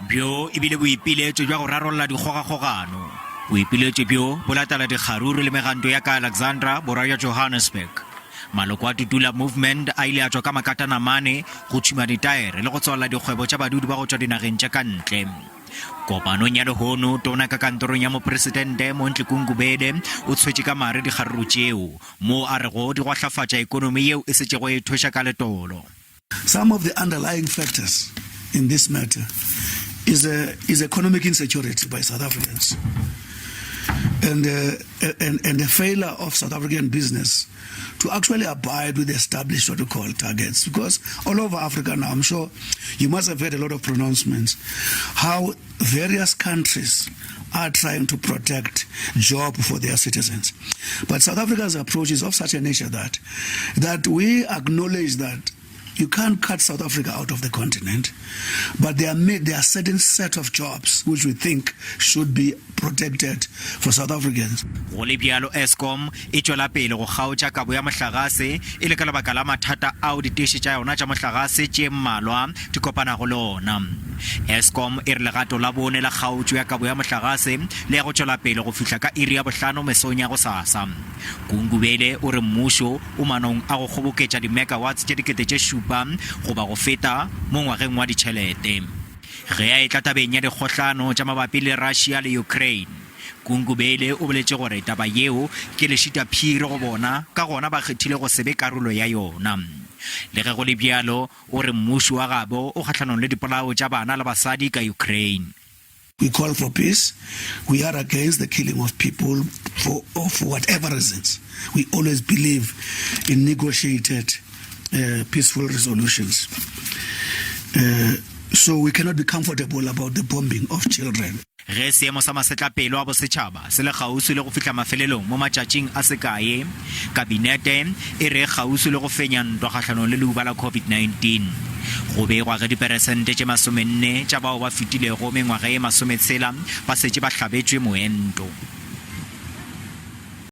bjo e bile boipiletso jwa go rarolla dikgogakgogano. Boipiletso bjo bo latela dikgaruru le meganto ya ka Alexandra borwa ya Johannesburg. Maloko a tutula movement a ile a tswa ka makatanamane go thuma ditaere le go tswalla dikgwebo tša badudi ba go tswa dinageng tša kantle. Kopanong ya lehono Tona Kantorong ya Mopresidente Mondli Gungubele o tshwetše ka mare dikgaruru tšeo mo a rego di gwahlafatša ikonomi yeo e setšego e thuša ka letolo. Some of the underlying factors in this matter is economic insecurity by South Africans and the failure of South African business to actually abide with the established what we call targets. Because all over Africa now, I'm sure you must have heard a lot of pronouncements how various countries are trying to protect jobs for their citizens. But South Africa's approach is of such a nature that we acknowledge that you can't cut South Africa out of the continent, but there are certain set of jobs which we think should be protected for South Africans. Go le bjalo Eskom e tšwela pele go kgaotša kabo ya mohlagase e le ka lebaka la mathata ao diteiši tša yona tša mohlagase tše mmalwa di kopanago le ona. Eskom e re legato la bone la kgaotšo ya kabo ya mohlagase le ya go tšwela pele go fihla ka iri ya bohlano mesong ya go sasa. Gungubele o re mmušo o manong a go kgoboketša di-megawatts tše dikete tše šupa goba go feta mo ngwageng wa ditšhelete. Ge a e tla tabeng ya dikgohlano tša mabapi le Russia le Ukraine, Gungubele o boletše gore taba yeo ke lešita phiri go bona ka gona ba kgethile go sebe karolo ya yona. Le ge go le bjalo o re mmušo wa gabo o kgatlhanong le dipolao tša bana le basadi ka Ukraine. We call for peace. We are against the killing of people for whatever reasons. We always believe in negotiated peaceful resolutions. So we cannot be comfortable about the bombing of children. Ge seemo sa masetlapelo a bosetšhaba se le gausi le go fihla mafelelong mo matšatšing a sekae, Kabinete e re gausi le go fenya ntwa kgatlhanong le leuba la COVID-19. Go begwa ge diperesente tše 40 tša bao ba fetilego mengwaga ye 60 ba setše ba hlabetšwe moento.